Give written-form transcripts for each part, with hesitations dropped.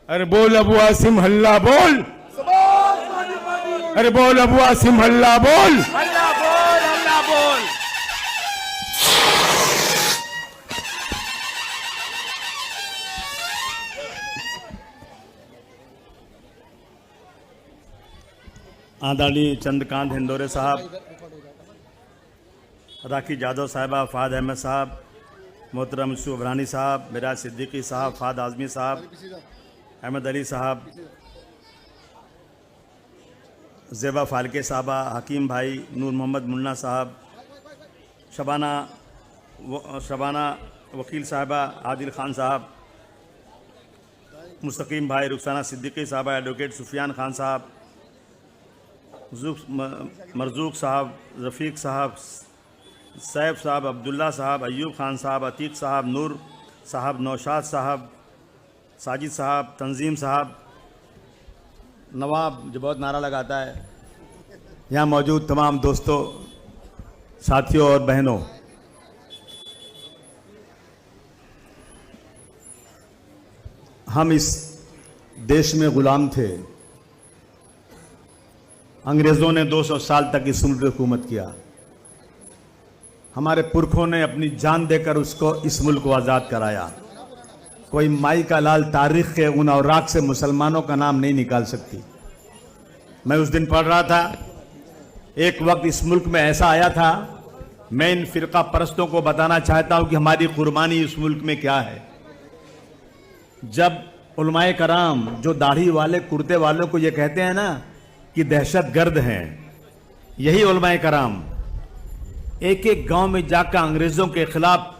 अरे बोल अबू आसिम हल्ला बोल। अरे बोल अबू आसिम हल्ला बोल। हल्ला बोल, हल्ला बोल। आदरणीय चंद्रकांत हिंदोरे साहब, राखी जादव साहिबा, फाद अहमद साहब, मोहतरम यूसुफ अबरानी साहब, मिराज सिद्दीकी साहब, फाद आजमी साहब, अहमद अली साहब, ज़ेबा फालके साहबा, हकीम भाई, नूर मोहम्मद मुन्ना साहब, शबाना वकील साहबा, आदिल खान साहब, मुस्तकीम भाई, रुखसाना सिद्दीकी साहबा, एडवोकेट सुफियान खान साहब, मरजूक साहब, रफ़ीक साहब, सैफ साहब, अब्दुल्ला साहब, अयूब खान साहब, अतीक साहब, नूर साहब, नौशाद साहब, साजिद साहब, तंजीम साहब, नवाब जो बहुत नारा लगाता है, यहाँ मौजूद तमाम दोस्तों, साथियों और बहनों, हम इस देश में ग़ुलाम थे। अंग्रेज़ों ने 200 साल तक इस मुल्क पर हुकूमत किया। हमारे पुरखों ने अपनी जान देकर उसको इस मुल्क को आज़ाद कराया। कोई माई का लाल तारीख़ के उन औराक से मुसलमानों का नाम नहीं निकाल सकती। मैं उस दिन पढ़ रहा था, एक वक्त इस मुल्क में ऐसा आया था। मैं इन फ़िरका परस्तों को बताना चाहता हूँ कि हमारी कुर्बानी इस मुल्क में क्या है। जब उलमाए कराम जो दाढ़ी वाले कुर्ते वालों को ये कहते हैं ना कि दहशतगर्द हैं, यही उलमाए कराम एक एक गांव में जाकर अंग्रेजों के खिलाफ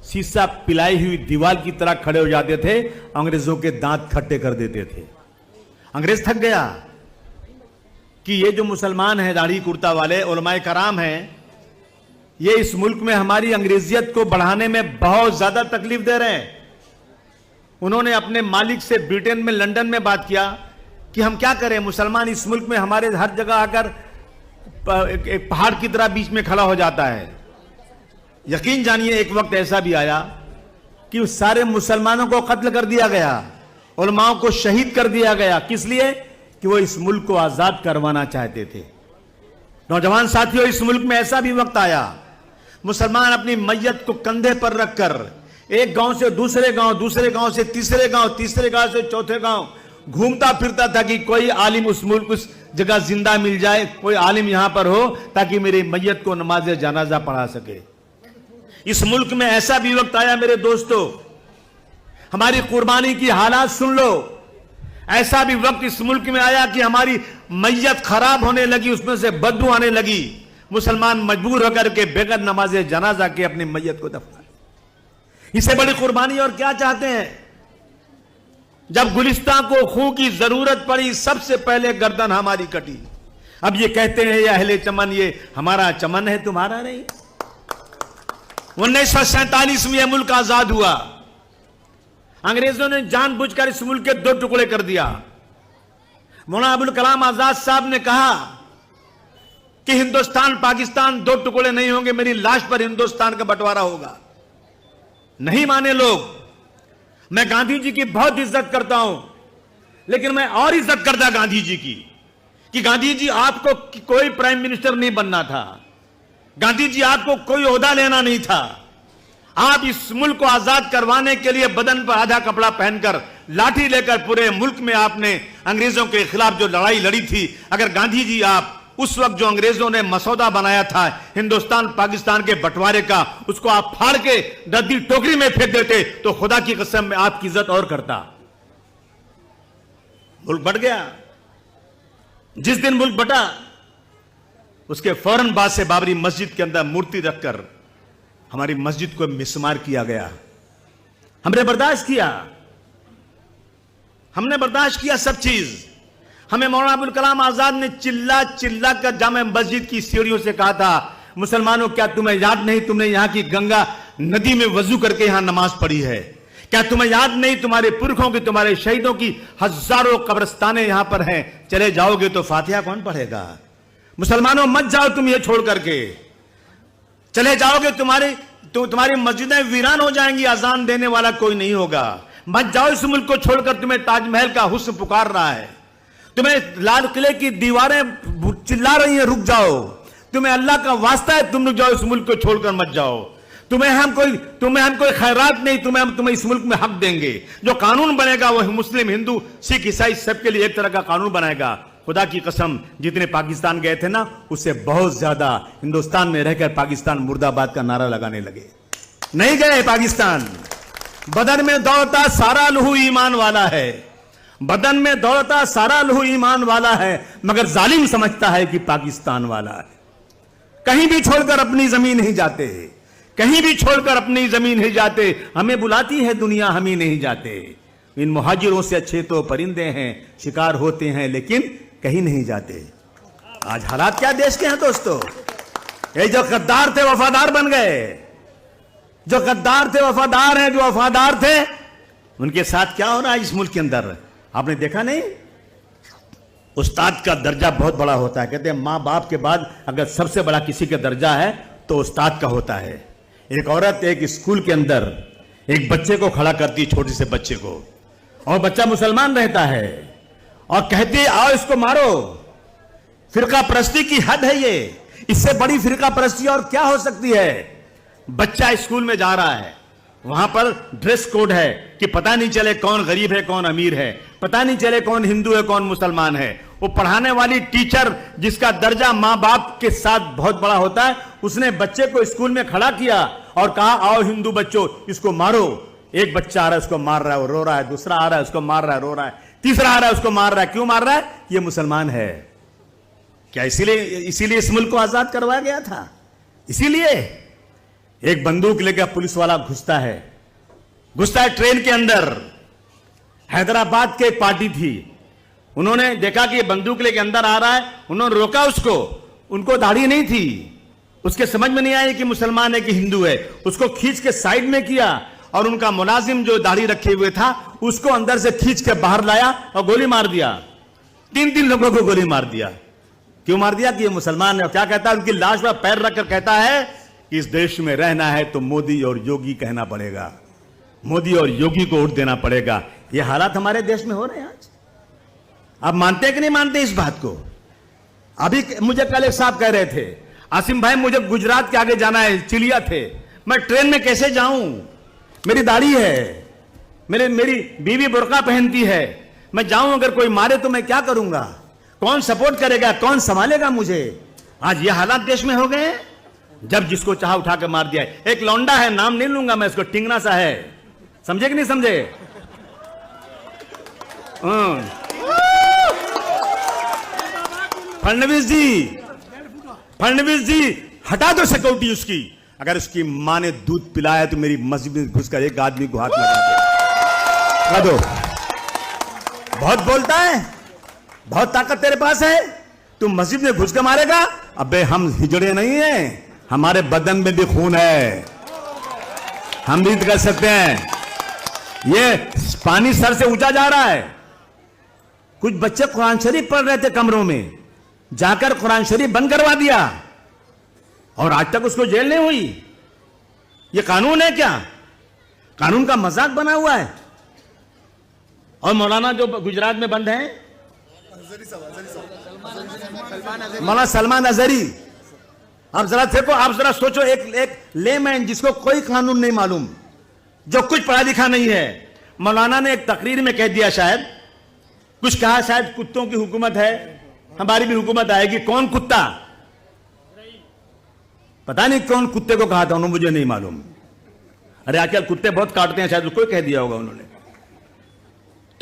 शीशा पिलाई हुई दीवार की तरह खड़े हो जाते थे, अंग्रेजों के दांत खट्टे कर देते थे। अंग्रेज थक गया कि ये जो मुसलमान हैं दाढ़ी कुर्ता वाले उलमाए कराम हैं, ये इस मुल्क में हमारी अंग्रेजियत को बढ़ाने में बहुत ज्यादा तकलीफ दे रहे हैं। उन्होंने अपने मालिक से ब्रिटेन में, लंदन में बात किया कि हम क्या करें, मुसलमान इस मुल्क में हमारे हर जगह आकर एक पहाड़ की तरह बीच में खड़ा हो जाता है। यकीन जानिए एक वक्त ऐसा भी आया कि उस सारे मुसलमानों को कत्ल कर दिया गया, उलमाओं को शहीद कर दिया गया। किस लिए? कि वो इस मुल्क को आजाद करवाना चाहते थे। नौजवान साथियों, इस मुल्क में ऐसा भी वक्त आया, मुसलमान अपनी मैयत को कंधे पर रखकर एक गांव से दूसरे गांव, दूसरे गांव से तीसरे गांव, तीसरे गांव से चौथे गांव घूमता फिरता था कि कोई आलिम उस मुल्क, उस जगह जिंदा मिल जाए, कोई आलिम यहां पर हो ताकि मेरी मैयत को नमाज जनाजा पढ़ा सके। इस मुल्क में ऐसा भी वक्त आया मेरे दोस्तों, हमारी कुर्बानी की हालात सुन लो। ऐसा भी वक्त इस मुल्क में आया कि हमारी मैयत खराब होने लगी, उसमें से बदबू आने लगी। मुसलमान मजबूर होकर के बगैर नमाज जनाजा के अपनी मैयत को दफना। इससे बड़ी कुर्बानी और क्या चाहते हैं? जब गुलिस्तां को खून की जरूरत पड़ी, सबसे पहले गर्दन हमारी कटी। अब ये कहते हैं ये अहले चमन, ये हमारा चमन है, तुम्हारा नहीं। 1947 में यह मुल्क आजाद हुआ। अंग्रेजों ने जानबूझकर इस मुल्क के 2 टुकड़े कर दिया। मौलाना अबुल कलाम आजाद साहब ने कहा कि हिंदुस्तान पाकिस्तान 2 टुकड़े नहीं होंगे, मेरी लाश पर हिंदुस्तान का बंटवारा होगा। नहीं माने लोग। मैं गांधी जी की बहुत इज्जत करता हूं, लेकिन मैं और इज्जत करता गांधी जी की कि गांधी जी आपको कोई प्राइम मिनिस्टर नहीं बनना था, गांधी जी आपको कोई ओहदा लेना नहीं था। आप इस मुल्क को आजाद करवाने के लिए बदन पर आधा कपड़ा पहनकर, लाठी लेकर पूरे मुल्क में आपने अंग्रेजों के खिलाफ जो लड़ाई लड़ी थी, अगर गांधी जी आप उस वक्त जो अंग्रेजों ने मसौदा बनाया था हिंदुस्तान पाकिस्तान के बंटवारे का, उसको आप फाड़ के रद्दी टोकरी में फेंक देते तो खुदा की कसम में आपकी इज्जत और करता। मुल्क बट गया। जिस दिन मुल्क बटा, उसके फौरन बाद से बाबरी मस्जिद के अंदर मूर्ति रखकर हमारी मस्जिद को मिसमार किया गया। हमने बर्दाश्त किया, हमने बर्दाश्त किया सब चीज। हमें मौलाना अबुल कलाम आजाद ने चिल्ला चिल्ला कर जामे मस्जिद की सीढ़ियों से कहा था, मुसलमानों क्या तुम्हें याद नहीं, तुमने यहां की गंगा नदी में वजू करके यहां नमाज पढ़ी है? क्या तुम्हें याद नहीं तुम्हारे पुरखों की, तुम्हारे शहीदों की हजारों कब्रिस्तानें यहां पर हैं? चले जाओगे तो फातिहा कौन पढ़ेगा? मुसलमानों मत जाओ तुम ये छोड़ करके, चले जाओगे तुम्हारी मस्जिदें वीरान हो जाएंगी, अजान देने वाला कोई नहीं होगा। मत जाओ इस मुल्क को छोड़कर, तुम्हें ताजमहल का हुस्न पुकार रहा है, तुम्हें लाल किले की दीवारें चिल्ला रही हैं रुक जाओ, तुम्हें अल्लाह का वास्ता है तुम रुक जाओ, इस मुल्क को छोड़कर मत जाओ, तुम्हें हम कोई खैरात नहीं, तुम्हें इस मुल्क में हक देंगे। जो कानून बनेगा वह मुस्लिम, हिंदू, सिख, ईसाई सबके लिए एक तरह का कानून बनाएगा। खुदा की कसम, जितने पाकिस्तान गए थे ना, उससे बहुत ज्यादा हिंदुस्तान में रहकर पाकिस्तान मुर्दाबाद का नारा लगाने लगे। नहीं गए पाकिस्तान। बदन में दौड़ता सारा लहू ईमान वाला है, बदन में दौड़ता सारा लहू ईमान वाला है, मगर जालिम समझता है कि पाकिस्तान वाला है। कहीं भी छोड़कर अपनी जमीन नहीं जाते, कहीं भी छोड़कर अपनी जमीन नहीं जाते, हमें बुलाती है दुनिया, हम ही नहीं जाते। इन मुहाजिरों से अच्छे तो परिंदे हैं, शिकार होते हैं लेकिन कहीं नहीं जाते। आज हालात क्या देश के हैं दोस्तों? ये जो गद्दार थे वफादार बन गए, जो गद्दार थे वफादार हैं, जो वफादार थे उनके साथ क्या हो रहा है इस मुल्क के अंदर, आपने देखा नहीं? उस्ताद का दर्जा बहुत बड़ा होता है। कहते हैं मां बाप के बाद अगर सबसे बड़ा किसी का दर्जा है तो उस्ताद का होता है। एक औरत एक स्कूल के अंदर एक बच्चे को खड़ा करती, छोटे से बच्चे को, और बच्चा मुसलमान रहता है, और कहती है आओ इसको मारो। फिरका परस्ती की हद है ये, इससे बड़ी फिरका परस्ती और क्या हो सकती है? बच्चा स्कूल में जा रहा है, वहां पर ड्रेस कोड है कि पता नहीं चले कौन गरीब है कौन अमीर है, पता नहीं चले कौन हिंदू है कौन मुसलमान है। वो पढ़ाने वाली टीचर जिसका दर्जा मां बाप के साथ बहुत बड़ा होता है, उसने बच्चे को स्कूल में खड़ा किया और कहा आओ हिंदू बच्चों इसको मारो। एक बच्चा आ रहा है उसको मार रहा है, वो रो रहा है, दूसरा आ रहा है उसको मार रहा है, रो रहा है, तीसरा आ रहा है उसको मार रहा है। क्यों मार रहा है? ये मुसलमान है। क्या इसीलिए इस मुल्क को आजाद करवाया गया था? इसीलिए एक बंदूक लेकर पुलिस वाला घुसता है ट्रेन के अंदर। हैदराबाद की एक पार्टी थी, उन्होंने देखा कि ये बंदूक लेके अंदर आ रहा है, उन्होंने रोका उसको। उनको दाढ़ी नहीं थी, उसके समझ में नहीं आया कि मुसलमान है कि हिंदू है। उसको खींच के साइड में किया और उनका मुलाजिम जो दाढ़ी रखे हुए था उसको अंदर से खींच के बाहर लाया और गोली मार दिया। 3 लोगों को गोली मार दिया। क्यों मार दिया? कि ये मुसलमान है। क्या कहता है? उनकी लाश पर पैर रखकर कहता है कि इस देश में रहना है तो मोदी और योगी कहना पड़ेगा, मोदी और योगी को वोट देना पड़ेगा। ये हालात हमारे देश में हो रहे हैं आज। आप मानते हैं कि नहीं मानते इस बात को? अभी मुझे कल एक साहब कह रहे थे, आसिम भाई मुझे गुजरात के आगे जाना है, चिलिया थे, मैं ट्रेन में कैसे जाऊं? मेरी दाढ़ी है, मेरी बीवी बुर्का पहनती है, मैं जाऊं अगर कोई मारे तो मैं क्या करूंगा? कौन सपोर्ट करेगा? कौन संभालेगा मुझे? आज ये हालात देश में हो गए हैं। जब जिसको चाहा उठा के मार दिया। एक लौंडा है, नाम नहीं लूंगा मैं, इसको टिंगना सा है, समझे कि नहीं समझे? फडणवीस जी हटा दो सिक्योरिटी उसकी। अगर उसकी मां ने दूध पिलाया तो मेरी मस्जिद में घुसकर एक आदमी को हाथ लगा दो। बहुत बोलता है, बहुत ताकत तेरे पास है, तुम मस्जिद में घुस के मारेगा? अबे हम हिजड़े नहीं हैं, हमारे बदन में भी खून है, हम भी कर सकते हैं। ये पानी सर से ऊंचा जा रहा है। कुछ बच्चे कुरान शरीफ पढ़ रहे थे कमरों में, जाकर कुरान शरीफ बंद करवा दिया और आज तक उसको जेल नहीं हुई। ये कानून है क्या? कानून का मजाक बना हुआ है। और मौलाना जो गुजरात में बंद है, मौलाना सलमान अजहरी, आप जरा देखो, आप जरा सोचो, एक लेमैन जिसको कोई कानून नहीं मालूम, जो कुछ पढ़ा लिखा नहीं है, मौलाना ने एक तकरीर में कह दिया, शायद कुछ कहा, शायद कुत्तों की हुकूमत है, हमारी भी हुकूमत आएगी। कौन कुत्ता? पता नहीं कौन कुत्ते को कहा था उन्होंने, मुझे नहीं मालूम। अरे आजकल कुत्ते बहुत काटते हैं, शायद कोई कह दिया होगा उन्होंने।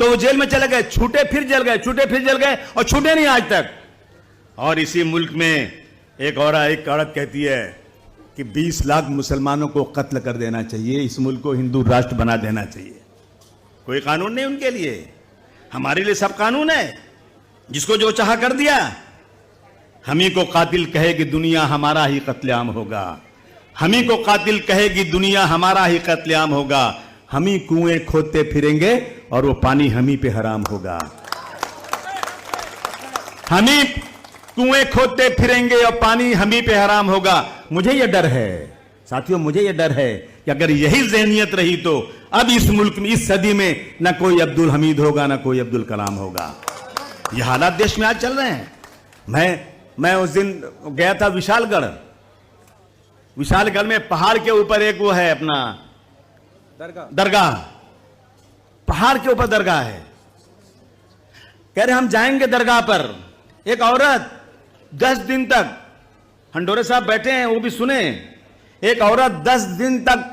तो वो जेल में चले गए, छूटे फिर जल गए, छूटे फिर जल गए और छूटे नहीं आज तक। और इसी मुल्क में एक औरत कहती है कि 20 लाख मुसलमानों को कत्ल कर देना चाहिए, इस मुल्क को हिंदू राष्ट्र बना देना चाहिए। कोई कानून नहीं उनके लिए, हमारे लिए सब कानून है। जिसको जो चाहा कर दिया। हम ही को कातिल कहेगी दुनिया हमारा ही कत्लेआम होगा, हम ही को कातिल कहेगी दुनिया हमारा ही कत्लेआम होगा। हम ही कुएं खोदते फिरेंगे और वो पानी हम ही पे हराम होगा। हम ही कुएं खोदते फिरेंगे और पानी हम ही पे हराम होगा। मुझे यह डर है साथियों, मुझे यह डर है कि अगर यही ज़हनियत रही तो अब इस मुल्क में, इस सदी में ना कोई अब्दुल हमीद होगा, ना कोई अब्दुल कलाम होगा। ये हालात देश में आज चल रहे हैं। मैं उस दिन गया था विशालगढ़ में पहाड़ के ऊपर एक वो है अपना दरगाह, पहाड़ के ऊपर दरगाह है। कह रहे हम जाएंगे दरगाह पर। एक औरत 10 दिन तक, हंडोरे साहब बैठे हैं वो भी सुने, एक औरत 10 दिन तक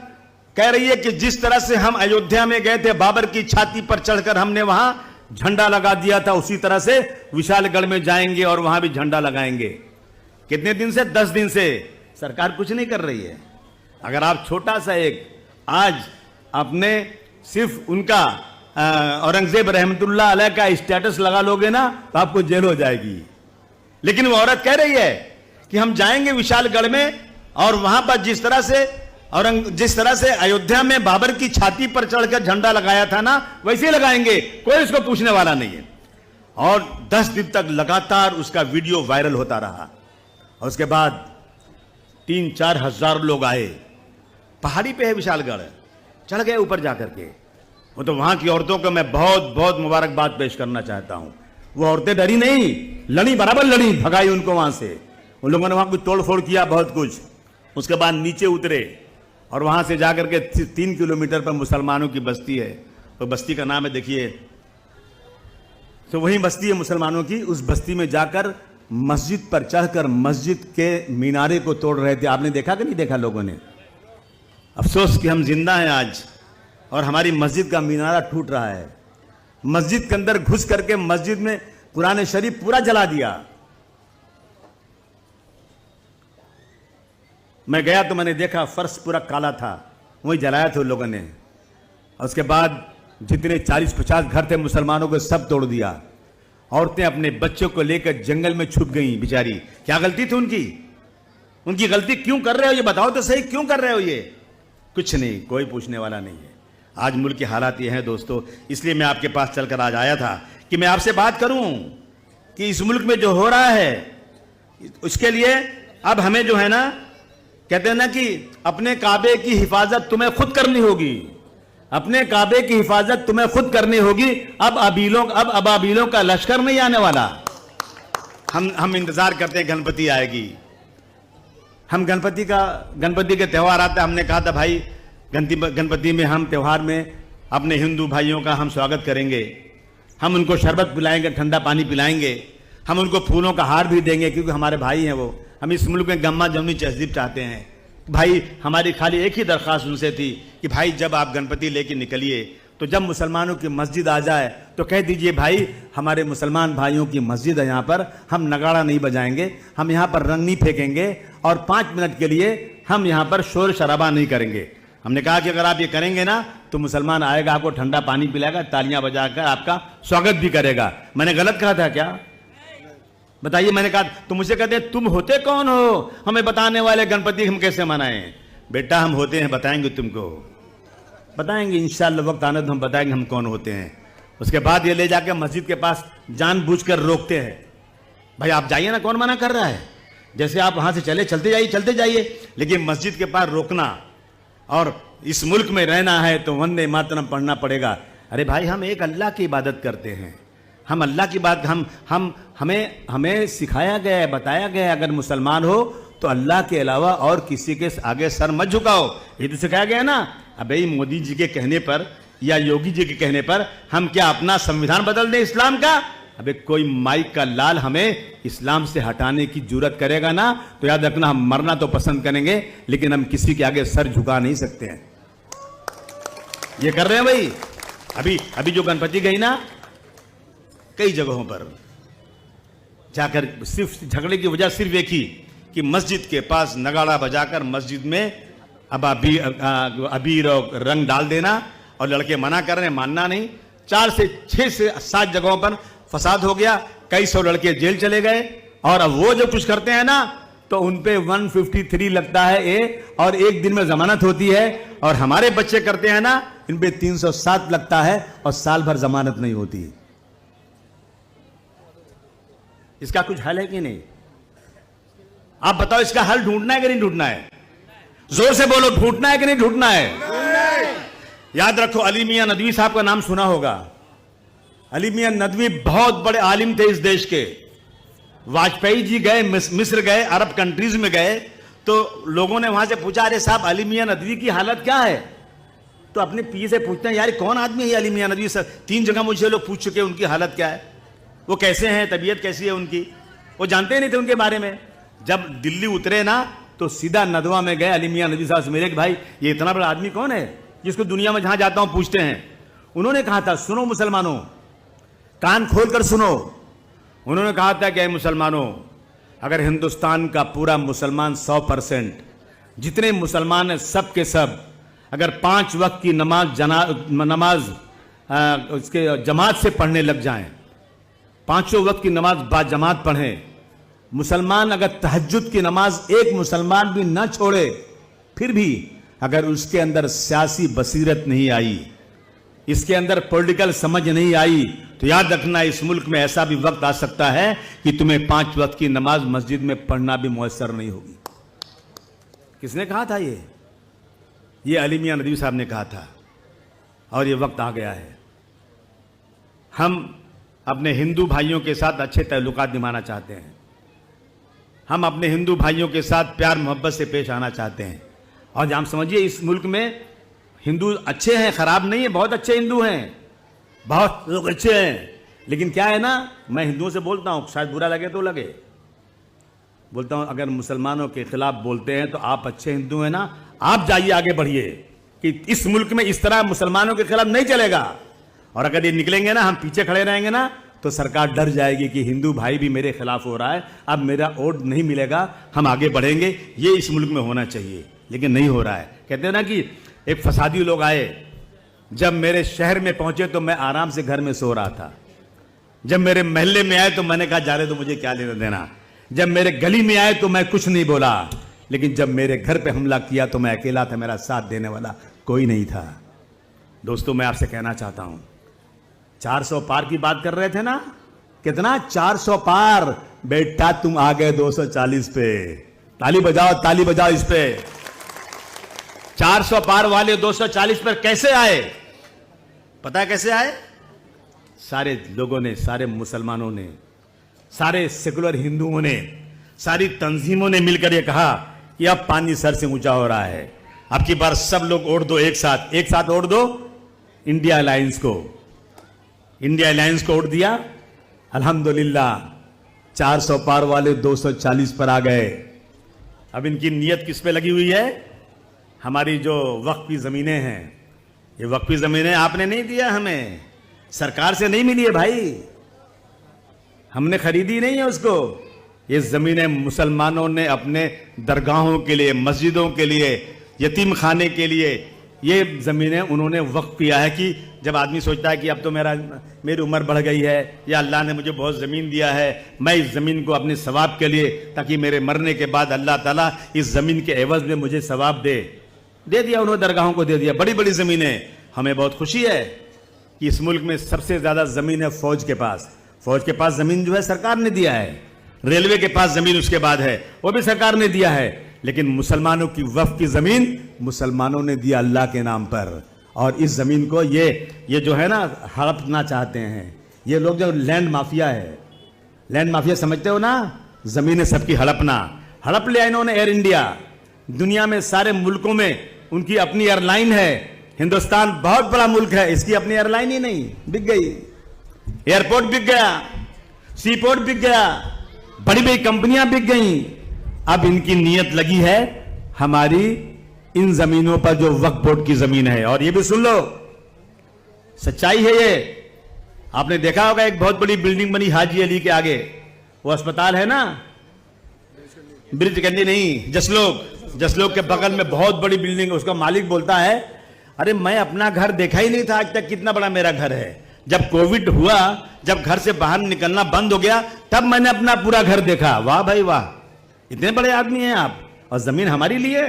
कह रही है कि जिस तरह से हम अयोध्या में गए थे, बाबर की छाती पर चढ़कर हमने वहां झंडा लगा दिया था, उसी तरह से विशालगढ़ में जाएंगे और वहां भी झंडा लगाएंगे। कितने दिन से? 10 दिन से। सरकार कुछ नहीं कर रही है। अगर आप छोटा सा एक आज अपने सिर्फ उनका औरंगजेब रहमतुल्लाह अलैह का स्टेटस लगा लोगे ना तो आपको जेल हो जाएगी। लेकिन वो औरत कह रही है कि हम जाएंगे विशालगढ़ में और वहां पर जिस तरह से अयोध्या में बाबर की छाती पर चढ़कर झंडा लगाया था ना, वैसे ही लगाएंगे, कोई इसको पूछने वाला नहीं है। और 10 दिन तक लगातार उसका वीडियो वायरल होता रहा। और उसके बाद 3-4 हजार लोग आए। पहाड़ी पे है विशालगढ़, चढ़ गए ऊपर जाकर के। वो तो वहां की औरतों को मैं बहुत बहुत मुबारकबाद पेश करना चाहता हूं। वो औरतें डरी नहीं, लड़ी, बराबर लड़ी, भगाई उनको वहां से। उन लोगों ने वहां कुछ तोड़फोड़ किया, बहुत कुछ। उसके बाद नीचे उतरे और वहां से जाकर के 3 किलोमीटर पर मुसलमानों की बस्ती है। तो बस्ती का नाम है, देखिए, तो वही बस्ती है मुसलमानों की। उस बस्ती में जाकर मस्जिद पर चढ़कर मस्जिद के मीनारे को तोड़ रहे थे। आपने देखा कि नहीं देखा लोगों ने? अफसोस कि हम जिंदा हैं आज और हमारी मस्जिद का मीनारा टूट रहा है। मस्जिद के अंदर घुस करके मस्जिद में कुरान शरीफ पूरा जला दिया। मैं गया तो मैंने देखा फर्श पूरा काला था, वही जलाया था उन लोगों ने। और उसके बाद जितने 40-50 घर थे मुसलमानों को सब तोड़ दिया। औरतें अपने बच्चों को लेकर जंगल में छुप गई बेचारी। क्या गलती थी उनकी गलती क्यों कर रहे हो ये बताओ तो सही, क्यों कर रहे हो ये? कुछ नहीं, कोई पूछने वाला नहीं है। आज मुल्क के हालात ये हैं दोस्तों, इसलिए मैं आपके पास चलकर आज आया था कि मैं आपसे बात करूं कि इस मुल्क में जो हो रहा है उसके लिए अब हमें जो है ना, कहते हैं ना कि अपने काबे की हिफाजत तुम्हें खुद करनी होगी। अपने काबे की हिफाजत तुम्हें खुद करनी होगी। अब अबाबीलों का लश्कर नहीं आने वाला। हम इंतजार करते हैं गणपति आएगी। हम गणपति के त्यौहार आता है, हमने कहा था भाई गणपति में हम त्यौहार में अपने हिंदू भाइयों का हम स्वागत करेंगे। हम उनको शरबत पिलाएंगे, ठंडा पानी पिलाएंगे, हम उनको फूलों का हार भी देंगे क्योंकि हमारे भाई हैं वो। हम इस मुल्क में गम्मा जमनी तहजीब चाहते हैं। भाई हमारी खाली एक ही दरख्वास्त उनसे थी कि भाई जब आप गणपति लेके निकलिए तो जब मुसलमानों की मस्जिद आ जाए तो कह दीजिए भाई हमारे मुसलमान भाइयों की मस्जिद है, यहाँ पर हम नगाड़ा नहीं बजाएंगे, हम यहाँ पर रंग नहीं फेंकेंगे और 5 मिनट के लिए हम यहाँ पर शोर शराबा नहीं करेंगे। हमने कहा कि अगर आप ये करेंगे ना तो मुसलमान आएगा, आपको ठंडा पानी पिलाएगा, तालियां बजाकर आपका स्वागत भी करेगा। मैंने गलत कहा था क्या? बताइए। मैंने कहा तो मुझे कहते हैं तुम होते कौन हो हमें बताने वाले गणपति हम कैसे मनाएं? बेटा हम होते हैं, बताएंगे तुमको, बताएंगे इंशाअल्लाह, वक्त आने तो हम बताएंगे हम कौन होते हैं। उसके बाद ये ले जाके मस्जिद के पास जानबूझकर रोकते हैं। भाई आप जाइए ना, कौन मना कर रहा है? जैसे आप वहां से चलते जाइए, लेकिन मस्जिद के पास रोकना और इस मुल्क में रहना है तो वंदे मातरम पढ़ना पड़ेगा। अरे भाई हम एक अल्लाह की इबादत करते हैं, हम अल्लाह की बात हमें सिखाया गया है, बताया गया है अगर मुसलमान हो तो अल्लाह के अलावा और किसी के आगे सर मत झुकाओ। ये तो सिखाया गया ना। अबे मोदी जी के कहने पर या योगी जी के कहने पर हम क्या अपना संविधान बदल दें इस्लाम का? अबे कोई माइक का लाल हमें इस्लाम से हटाने की जुर्रत करेगा ना तो याद रखना हम मरना तो पसंद करेंगे लेकिन हम किसी के आगे सर झुका नहीं सकते हैं। ये कर रहे हैं भाई। अभी जो गणपति गई ना, कई जगहों पर जाकर सिर्फ झगड़े की वजह सिर्फ एक ही कि मस्जिद के पास नगाड़ा बजाकर मस्जिद में अब अबीर और रंग डाल देना और लड़के मना कर रहे हैं, मानना नहीं। 4 से 6 से 7 जगहों पर फसाद हो गया, कई 100 लड़के जेल चले गए। और अब वो जो कुछ करते हैं ना तो उनपे 153 लगता है और 1 दिन में जमानत होती है। और हमारे बच्चे करते हैं ना, इन पे 307 लगता है और साल भर जमानत नहीं होती। इसका कुछ हल है कि नहीं? आप बताओ, इसका हल ढूंढना है कि नहीं ढूंढना है? जोर से बोलो, ढूंढना है कि नहीं ढूंढना है? याद रखो, अली मियां नदवी साहब का नाम सुना होगा। अली मियां नदवी बहुत बड़े आलिम थे इस देश के। वाजपेयी जी गए मिस्र गए, अरब कंट्रीज में गए, तो लोगों ने वहां से पूछा, अरे साहब अली मियां नदवी की हालत क्या है? तो अपने पी से पूछते हैं, यार कौन आदमी है अली मियां नदवी? सर 3 जगह मुझे लोग पूछ चुके उनकी हालत क्या है, वो कैसे हैं, तबीयत कैसी है उनकी, वो जानते ही नहीं थे उनके बारे में। जब दिल्ली उतरे ना तो सीधा नदवा में गए अली मियां नदवी साहब से, मेरे भाई ये इतना बड़ा आदमी कौन है जिसको दुनिया में जहां जाता हूं पूछते हैं। उन्होंने कहा था, सुनो मुसलमानों, कान खोलकर सुनो। उन्होंने कहा था कि मुसलमानों, अगर हिंदुस्तान का पूरा मुसलमान 100% जितने मुसलमान हैं सब के सब अगर 5 वक्त की नमाज उसके जमात से पढ़ने लग जाएं, 5 वक्त की नमाज बाजमात पढ़ें, मुसलमान अगर तहज्जुद की नमाज एक मुसलमान भी न छोड़े, फिर भी अगर उसके अंदर सियासी बसीरत नहीं आई, इसके अंदर पॉलिटिकल समझ नहीं आई, तो याद रखना इस मुल्क में ऐसा भी वक्त आ सकता है कि तुम्हें 5 वक्त की नमाज मस्जिद में पढ़ना भी मुयस्सर नहीं होगी। किसने कहा था ये अली मियां नदवी साहब ने कहा था। और ये वक्त आ गया है, हम अपने हिंदू भाइयों के साथ अच्छे ताल्लुकात निभाना चाहते हैं, हम अपने हिंदू भाइयों के साथ प्यार मोहब्बत से पेश आना चाहते हैं। और हम समझिए इस मुल्क में हिंदू अच्छे हैं, खराब नहीं है, बहुत अच्छे हिंदू हैं, बहुत लोग अच्छे हैं। लेकिन क्या है ना, मैं हिंदुओं से बोलता हूं, शायद बुरा लगे तो लगे, बोलता हूं अगर मुसलमानों के खिलाफ बोलते हैं तो आप अच्छे हिंदू हैं ना, आप जाइए आगे बढ़िए, कि इस मुल्क में इस तरह मुसलमानों के खिलाफ नहीं चलेगा। और अगर ये निकलेंगे ना, हम पीछे खड़े रहेंगे ना, तो सरकार डर जाएगी कि हिंदू भाई भी मेरे खिलाफ हो रहा है, अब मेरा वोट नहीं मिलेगा, हम आगे बढ़ेंगे। ये इस मुल्क में होना चाहिए, लेकिन नहीं हो रहा है। कहते हैं ना कि एक फसादी लोग आए, जब मेरे शहर में पहुंचे तो मैं आराम से घर में सो रहा था, जब मेरे मोहल्ले में आए तो मैंने कहा जा रहे तो मुझे क्या लेना देना, जब मेरे गली में आए तो मैं कुछ नहीं बोला, लेकिन जब मेरे घर पे हमला किया तो मैं अकेला था, मेरा साथ देने वाला कोई नहीं था। दोस्तों, मैं आपसे कहना चाहता हूं, 400 पार की बात कर रहे थे ना, कितना 400 पार? बेटा तुम आ गए 240 पे, ताली बजाओ इस पे। 400 पार वाले 240 पर कैसे आए? पता है कैसे आए? सारे लोगों ने, सारे मुसलमानों ने, सारे सेकुलर हिंदुओं ने, सारी तंजीमों ने मिलकर यह कहा कि अब पानी सर से ऊंचा हो रहा है, अब की बार सब लोग वोट दो, एक साथ वोट दो इंडिया अलायंस को। इंडिया अलायंस को वोट दिया, अल्हम्दुलिल्लाह 400 पार वाले 240 पर आ गए। अब इनकी नीयत किस पे लगी हुई है? हमारी जो वक्फी जमीनें हैं, ये वक्फी जमीनें आपने नहीं दिया, हमें सरकार से नहीं मिली है भाई, हमने खरीदी नहीं है उसको। ये जमीनें मुसलमानों ने अपने दरगाहों के लिए, मस्जिदों के लिए, यतीम खाने के लिए, ये जमीनें उन्होंने वक्फ किया है। कि जब आदमी सोचता है कि अब तो मेरी उम्र बढ़ गई है, या अल्लाह ने मुझे बहुत ज़मीन दिया है, मैं इस ज़मीन को अपने सवाब के लिए, ताकि मेरे मरने के बाद अल्लाह ताला इस ज़मीन के एवज में मुझे सवाब दे दिया, उन्होंने दरगाहों को दे दिया, बड़ी बड़ी ज़मीनें। हमें बहुत खुशी है कि इस मुल्क में सबसे ज़्यादा ज़मीन है फौज के पास। फौज के पास ज़मीन जो है सरकार ने दिया है, रेलवे के पास ज़मीन उसके बाद है, वो भी सरकार ने दिया है। लेकिन मुसलमानों की वक्फ की ज़मीन मुसलमानों ने दिया अल्लाह के नाम पर। और इस ज़मीन को ये जो है ना हड़पना चाहते हैं ये लोग, जो लैंड माफिया है, लैंड माफिया समझते हो ना, ज़मीनें सबकी हड़प लिया इन्होंने। एयर इंडिया, दुनिया में सारे मुल्कों में उनकी अपनी एयरलाइन है। हिंदुस्तान बहुत बड़ा मुल्क है, इसकी अपनी एयरलाइन ही नहीं, बिक गई। एयरपोर्ट बिक गया, सीपोर्ट बिक गया, बड़ी बड़ी कंपनियां बिक गई। अब इनकी नीयत लगी है हमारी इन जमीनों पर जो वक्फ बोर्ड की जमीन है। और ये भी सुन लो, सच्चाई है ये। आपने देखा होगा एक बहुत बड़ी बिल्डिंग बनी हाजी अली के आगे, वो अस्पताल है ना, ब्रिज कंडी नहीं, जसलोक के बगल में बहुत बड़ी बिल्डिंग। उसका मालिक बोलता है, अरे मैं अपना घर देखा ही नहीं था आज तक, कितना बड़ा मेरा घर है। जब कोविड हुआ, जब घर से बाहर निकलना बंद हो गया, तब मैंने अपना पूरा घर देखा। वाह भाई वाह, इतने बड़े आदमी हैं आप। और जमीन हमारी लिए,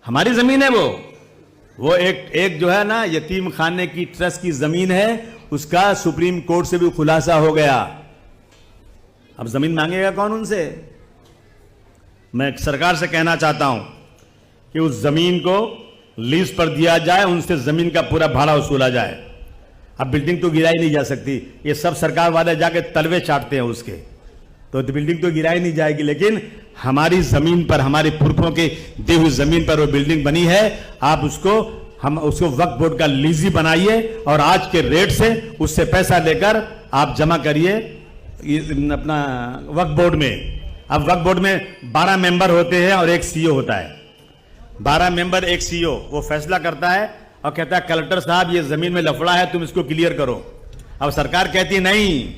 हमारी जमीन है वो एक जो है ना यतीम खाने की ट्रस्ट की जमीन है, उसका सुप्रीम कोर्ट से भी खुलासा हो गया। अब जमीन मांगेगा कौन उनसे? मैं सरकार से कहना चाहता हूं कि उस जमीन को लीज पर दिया जाए, उनसे जमीन का पूरा भाड़ा वसूला जाए। अब बिल्डिंग तो गिराई नहीं जा सकती, ये सब सरकार वाले जाके तलवे चाटते हैं उसके, तो बिल्डिंग तो गिराई नहीं जाएगी, लेकिन हमारी जमीन पर, हमारे पुरखों के दी हुई जमीन पर वो बिल्डिंग बनी है। आप हम उसको वक्फ बोर्ड का लीजी बनाइए और आज के रेट से उससे पैसा लेकर आप जमा करिए अपना वक्फ बोर्ड में। अब वक्फ बोर्ड में 12 मेंबर होते हैं और एक सीईओ होता है। 12 मेंबर, एक सीईओ, वो फैसला करता है और कहता है कलेक्टर साहब ये जमीन में लफड़ा है, तुम इसको क्लियर करो। अब सरकार कहती है नहीं,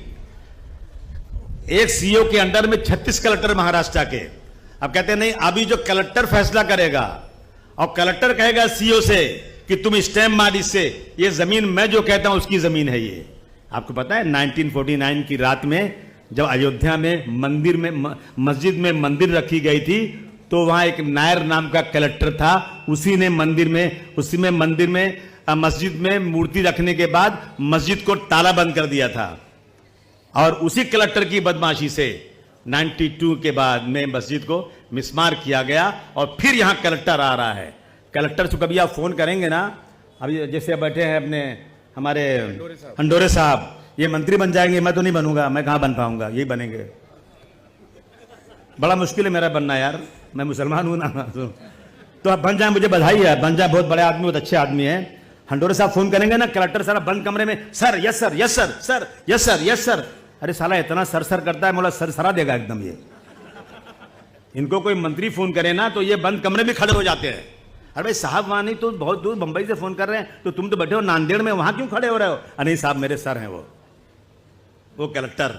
एक सीईओ के अंडर में 36 कलेक्टर महाराष्ट्र के। अब कहते हैं नहीं, अभी जो कलेक्टर फैसला करेगा और कलेक्टर कहेगा सीईओ से कि तुम स्टैम्प मार इससे, ये जमीन मैं जो कहता हूं उसकी जमीन है ये। आपको पता है 1949 की रात में जब अयोध्या में मंदिर में मस्जिद में मंदिर रखी गई थी, तो वहां एक नायर नाम का कलेक्टर था, उसी ने मंदिर में मस्जिद में मूर्ति रखने के बाद मस्जिद को ताला बंद कर दिया था। और उसी कलेक्टर की बदमाशी से 92 के बाद में मस्जिद को मिसमार किया गया और फिर यहां कलेक्टर आ रहा है। कलेक्टर से कभी आप फोन करेंगे ना, अभी जैसे बैठे हैं अपने हमारे हंडोरे साहब, ये मंत्री बन जाएंगे, मैं तो नहीं बनूंगा, मैं कहां बन पाऊंगा, यही बनेंगे। बड़ा मुश्किल है मेरा बनना यार, मैं मुसलमान हूं ना, तो आप बन जाए, मुझे बधाई है, बन जाए, बहुत बड़े आदमी, बहुत अच्छे आदमी है। हंडोरे साहब फोन करेंगे ना, कलेक्टर सारा बंद कमरे में, sir yes sir yes sir sir yes sir yes sir. अरे साला इतना सर सर करता है, मोला सर सरा देगा एकदम ये। इनको कोई मंत्री फोन करे ना तो ये बंद कमरे में खड़े हो जाते हैं। अरे भाई साहब, वहां नहीं तो बहुत दूर बंबई से फोन कर रहे हैं, तो तुम तो बैठे हो नांदेड़ में, वहां क्यों खड़े हो रहे हो? नहीं साहब, मेरे सर हैं वो कलेक्टर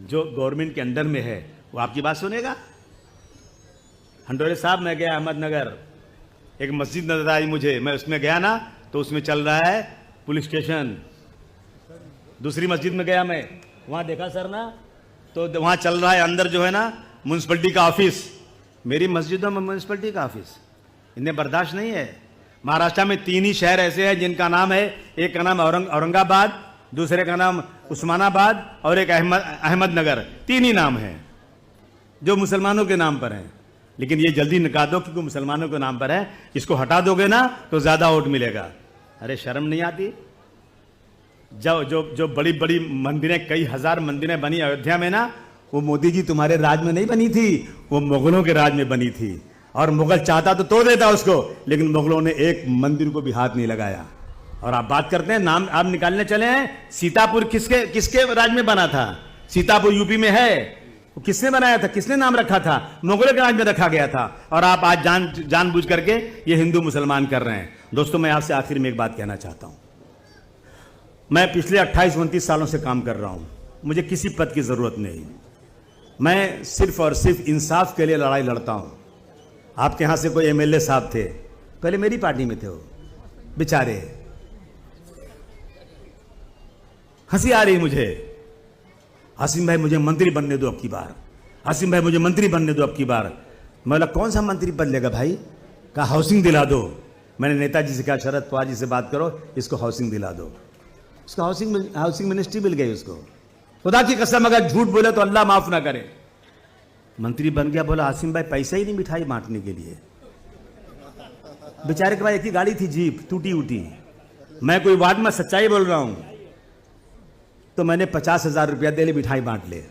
जो गवर्नमेंट के अंडर में है, वो आपकी बात सुनेगा। हंडोरे साहब, मैं गया अहमदनगर, एक मस्जिद नजर आई मुझे, मैं उसमें गया ना तो उसमें चल रहा है पुलिस स्टेशन। दूसरी मस्जिद में गया मैं, वहां देखा सर ना, तो वहां चल रहा है अंदर जो है ना म्यूनसिपलिटी का ऑफिस। मेरी मस्जिदों में म्यूनसिपलिटी का ऑफिस इन्हें बर्दाश्त नहीं है। महाराष्ट्र में 3 ही शहर ऐसे हैं जिनका नाम है, एक का नाम औरंगाबाद, दूसरे का नाम उस्मानाबाद और एक अहमदनगर। 3 ही नाम हैं जो मुसलमानों के नाम पर हैं। लेकिन ये जल्दी निकाल दो क्योंकि मुसलमानों के नाम पर है, इसको हटा दोगे ना तो ज्यादा वोट मिलेगा। अरे शर्म नहीं आती? जो बड़ी बड़ी मंदिरें, कई हजार मंदिरें बनी अयोध्या में ना, वो मोदी जी तुम्हारे राज में नहीं बनी थी, वो मुगलों के राज में बनी थी। और मुगल चाहता तो तोड़ देता उसको, लेकिन मुगलों ने एक मंदिर को भी हाथ नहीं लगाया। और आप बात करते हैं नाम, आप निकालने चले हैं, सीतापुर किसके राज में बना था? सीतापुर यूपी में है, वो किसने बनाया था, किसने नाम रखा था? मुगलों के राज में रखा गया था। और आप आज जानबूझ करके ये हिंदू मुसलमान कर रहे हैं। दोस्तों, मैं आपसे आखिर में एक बात कहना चाहता हूं। मैं पिछले 28-29 सालों से काम कर रहा हूं, मुझे किसी पद की जरूरत नहीं। मैं सिर्फ और सिर्फ इंसाफ के लिए लड़ाई लड़ता हूं। आपके यहां से कोई एमएलए साहब थे, पहले मेरी पार्टी में थे, वो बेचारे, हंसी आ रही मुझे, आसिम भाई मुझे मंत्री बनने दो अब की बार, आसिम भाई मुझे मंत्री बनने दो अब की बार। मैं बोला कौन सा मंत्री पद लेगा भाई? कहा हाउसिंग दिला दो। मैंने नेताजी से कहा शरद पवार जी से बात करो, इसको हाउसिंग दिला दो। उसको हाउसिंग मिनिस्ट्री मिल गई उसको। खुदा की कसम, अगर झूठ बोले तो अल्लाह माफ ना करे। मंत्री बन गया। बोला आसिम भाई पैसा ही नहीं मिठाई बांटने के लिए। बेचारे के पास एक ही गाड़ी थी, जीप टूटी उटी। मैं कोई वार्ड में सच्चाई बोल रहा हूं, तो मैंने 50,000 रुपया दे ले, मिठाई बांट ले।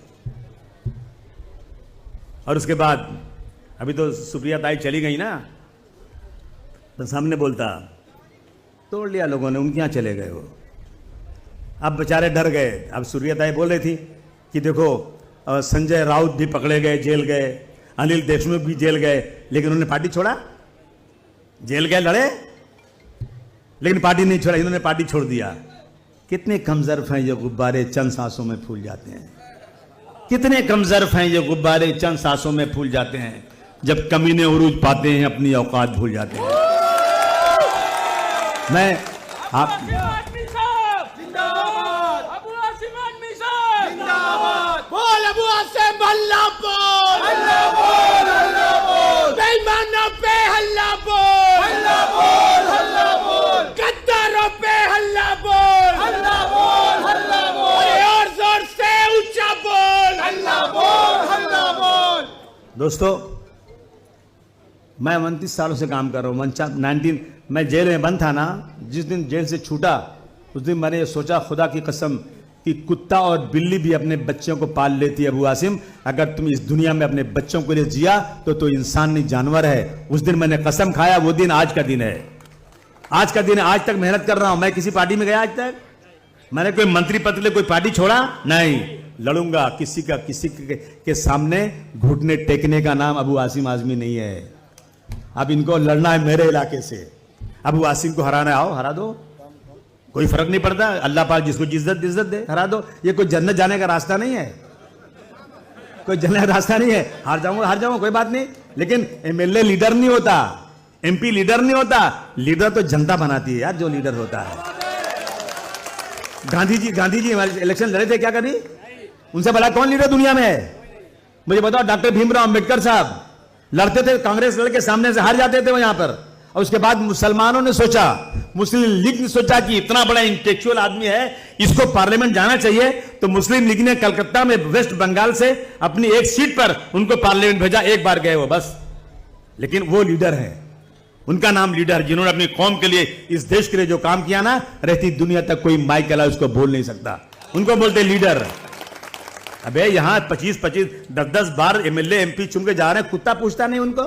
और उसके बाद अभी तो सुप्रिया ताई चली गई ना, तो सामने बोलता तोड़ लिया लोगों ने, उनके यहां चले गए वो। अब बेचारे डर गए। अब सुप्रिया ताई बोल रही थी कि देखो संजय राउत भी पकड़े गए, जेल गए, अनिल देशमुख भी जेल गए, लेकिन उन्होंने पार्टी छोड़ा। जेल गए, लड़े, लेकिन पार्टी नहीं छोड़ा, इन्होंने पार्टी छोड़ दिया। कितने कमजोर हैं ये गुब्बारे, चंद सांसों में फूल जाते हैं। कितने कमजोर हैं ये गुब्बारे, चंद सांसों में फूल जाते हैं। जब कमीने उरूज पाते हैं, अपनी औकात भूल जाते हैं। मैं आप दोस्तों, मैं 29 सालों से काम कर रहा हूँ। 19 मैं जेल में बंद था ना, जिस दिन जेल से छूटा उस दिन मैंने ये सोचा खुदा की कसम कि कुत्ता और बिल्ली भी अपने बच्चों को पाल लेती है। अबू आसिम, अगर तुम इस दुनिया में अपने बच्चों के लिए जिया तो इंसान नहीं जानवर है। उस दिन मैंने कसम खाया, वो दिन आज का दिन है। आज का दिन है। आज तक मेहनत कर रहा हूं। मैं किसी पार्टी में गया आज तक? मैंने कोई मंत्री पद के लिए कोई पार्टी छोड़ा? नहीं। लड़ूंगा किसी के सामने घुटने टेकने का नाम अबू आसिम आजमी नहीं है। अब इनको लड़ना है मेरे इलाके से। अबू आसिम को हराना, आओ हरा दो, कोई फर्क नहीं पड़ता। अल्लाह पाक जिसको इज्जत दे, हरा दो। ये कोई जन्नत जाने का रास्ता नहीं है, कोई जन्नत का रास्ता नहीं है। हार जाऊंगा कोई बात नहीं, लेकिन एमएलए लीडर नहीं होता, एमपी लीडर नहीं होता। लीडर तो जनता बनाती है यार, जो लीडर होता है। गांधी जी हमारे इलेक्शन लड़े थे, क्या करी? उनसे बड़ा कौन लीडर दुनिया में है? मुझे बताओ। डॉक्टर भीमराव अंबेडकर साहब लड़ते थे, कांग्रेस लड़के सामने से हार जाते थे वहां पर। और उसके बाद मुसलमानों ने सोचा, मुस्लिम लीग ने सोचा कि इतना बड़ा इंटेलेक्चुअल आदमी है, इसको पार्लियामेंट जाना चाहिए। तो मुस्लिम लीग ने कलकत्ता में वेस्ट बंगाल से अपनी एक सीट पर उनको पार्लियामेंट भेजा। एक बार गए वो बस, लेकिन वो लीडर है। उनका नाम लीडर, जिन्होंने अपनी कौम के लिए, इस देश के लिए जो काम किया ना, रहती दुनिया तक कोई माइक के अलावा उसको बोल नहीं सकता। उनको बोलते लीडर। अबे यहां 25 10 बार एमएलए एमपी चुन के जा रहे हैं, कुत्ता पूछता नहीं उनको?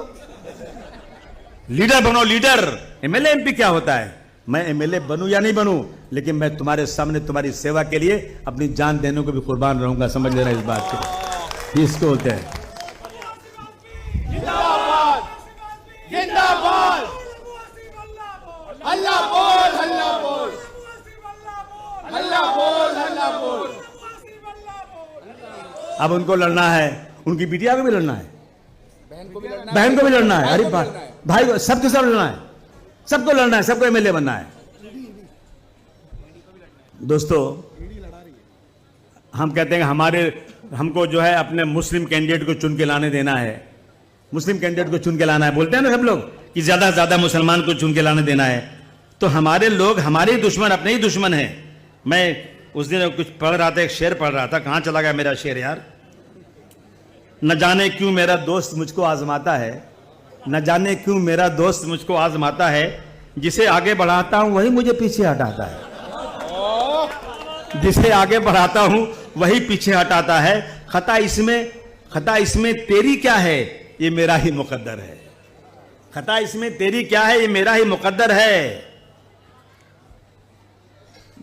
लीडर बनो, लीडर। एमएलए एमपी क्या होता है? मैं एमएलए बनूं या नहीं बनूं, लेकिन मैं तुम्हारे सामने तुम्हारी सेवा के लिए अपनी जान देने को भी कुर्बान रहूंगा। समझ लेना इस बात को। इसको होते हैं जिंदाबाद, जिंदाबाद। अल्लाह बोल, अल्लाह बोल, अल्लाह बोल, अल्लाह बोल। अब उनको लड़ना है, उनकी बिटिया को भी लड़ना है, बहन को भी लड़ना है। अरे भाई सबके सब लड़ना है, सबको लड़ना है, सबको एमएलए बनना है। दोस्तों, हम कहते हैं हमको जो है अपने मुस्लिम कैंडिडेट को चुन के लाने देना है, मुस्लिम कैंडिडेट को चुन के लाना है। बोलते हैं ना सब लोग कि ज्यादा से ज्यादा मुसलमान को चुन के लाने देना है। तो हमारे लोग हमारे दुश्मन, अपने ही दुश्मन हैं। मैं उस दिन कुछ पढ़ रहा था, एक शेर पढ़ रहा था। कहां चला गया मेरा शेर यार? न जाने क्यों मेरा दोस्त मुझको आजमाता है, न जाने क्यों मेरा दोस्त मुझको आजमाता है, जिसे आगे बढ़ाता हूं वही मुझे पीछे हटाता है। जिसे आगे बढ़ाता हूं वही पीछे हटाता है। खता इसमें तेरी क्या है, ये मेरा ही मुकद्दर है। खता इसमें तेरी क्या है, ये मेरा ही मुकद्दर है।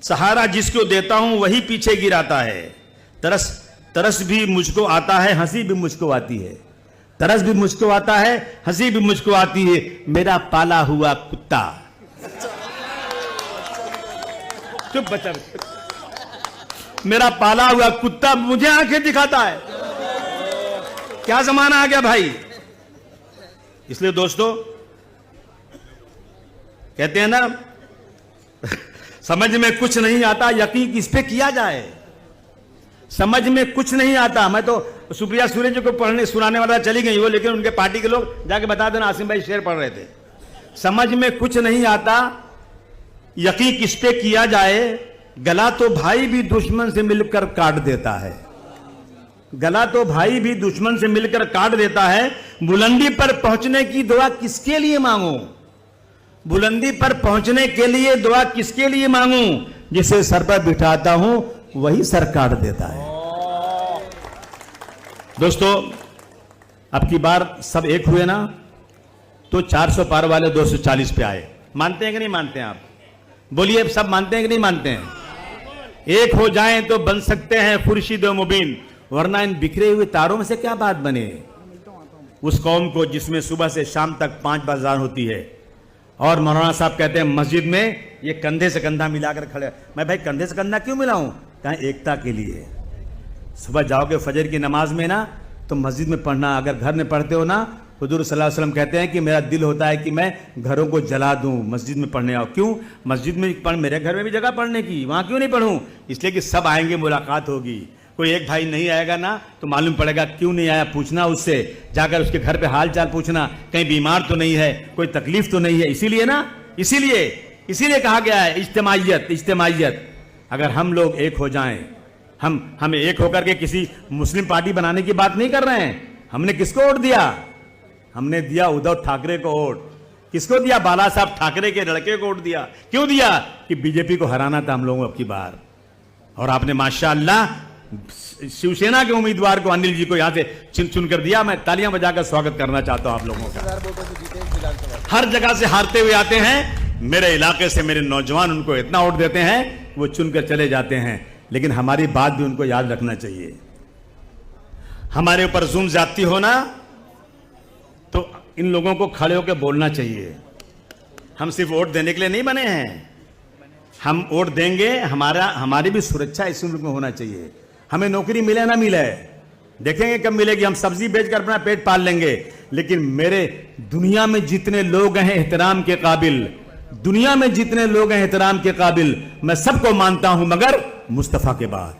सहारा जिसको देता हूं वही पीछे गिराता है। तरस भी मुझको आता है, हंसी भी मुझको आती है। तरस भी मुझको आता है, हंसी भी मुझको आती है। मेरा पाला हुआ कुत्ता। चुप बच्चा। मेरा पाला हुआ कुत्ता मुझे आंखें दिखाता है। क्या जमाना आ गया भाई। इसलिए दोस्तों, कहते हैं ना, समझ में कुछ नहीं आता, यकीन किस पे किया जाए। समझ में कुछ नहीं आता। मैं तो सुप्रिया सुरे जी को पढ़ने सुनाने वाला चली गई वो, लेकिन उनके पार्टी के लोग जाके बता देना आसिम भाई शेर पढ़ रहे थे। समझ में कुछ नहीं आता, यकीन किस पे किया जाए। गला तो भाई भी दुश्मन से मिलकर काट देता है। गला तो भाई भी दुश्मन से मिलकर काट देता है। बुलंदी पर पहुंचने की दुआ किसके लिए मांगू? बुलंदी पर पहुंचने के लिए दुआ किसके लिए मांगू? जिसे सर पर बिठाता हूं वही सर काट देता है। दोस्तों, अब की बार सब एक हुए ना, तो 400 पार वाले 240 पे आए। मानते हैं कि नहीं मानते हैं आप? बोलिए, सब मानते हैं कि नहीं मानते हैं? एक हो जाएं तो बन सकते हैं खुर्शीद व मुबीन, वरना इन बिखरे हुए तारों में से क्या बात बने। उस कौम को जिसमें सुबह से शाम तक 5 बाजार होती है, और मौलाना साहब कहते हैं मस्जिद में ये कंधे से कंधा मिलाकर खड़े। मैं भाई कंधे से कंधा क्यों मिलाऊं? कहा एकता के लिए। सुबह जाओगे फजर की नमाज में ना, तो मस्जिद में पढ़ना। अगर घर में पढ़ते हो ना, हुजूर सल्लल्लाहु अलैहि वसल्लम कहते हैं कि मेरा दिल होता है कि मैं घरों को जला दूं, मस्जिद में पढ़ने आओ। क्यों? मस्जिद में पढ़, मेरे घर में भी जगह पढ़ने की, वहां क्यों नहीं पढ़ूं? इसलिए कि सब आएंगे, मुलाकात होगी। कोई एक भाई नहीं आएगा ना, तो मालूम पड़ेगा क्यों नहीं आया, पूछना उससे, जाकर उसके घर पे हाल चाल पूछना, कहीं बीमार तो नहीं है, कोई तकलीफ तो नहीं है। इसीलिए ना, इसीलिए कहा गया है इज्तिमाइयत। अगर हम लोग एक हो जाएं, हम एक होकर के किसी मुस्लिम पार्टी बनाने की बात नहीं कर रहे हैं। हमने किसको वोट दिया? हमने दिया उद्धव ठाकरे को वोट। किसको दिया? बाला साहब ठाकरे के लड़के को वोट दिया। क्यों दिया? कि बीजेपी को हराना था हम लोगों अब की बार। और आपने माशाअल्लाह शिवसेना के उम्मीदवार को, अनिल जी को यहां से चुन कर दिया। मैं तालियां बजाकर स्वागत करना चाहता हूं आप लोगों का। हर जगह से हारते हुए आते हैं, मेरे इलाके से मेरे नौजवान उनको इतना वोट देते हैं, वो चुनकर चले जाते हैं। लेकिन हमारी बात भी उनको याद रखना चाहिए। हमारे ऊपर जुल्म ज्यादती होना तो इन लोगों को खड़े होकर बोलना चाहिए। हम सिर्फ वोट देने के लिए नहीं बने हैं, हम वोट देंगे, हमारी भी सुरक्षा इस मुल्क में होना चाहिए। हमें नौकरी मिले ना मिले, देखेंगे कब मिलेगी, हम सब्जी बेचकर अपना पेट पाल लेंगे। लेकिन मेरे दुनिया में जितने लोग हैं एहतराम के काबिल, दुनिया में जितने लोग हैं एहतराम के काबिल, मैं सबको मानता हूं मगर मुस्तफा के बाद।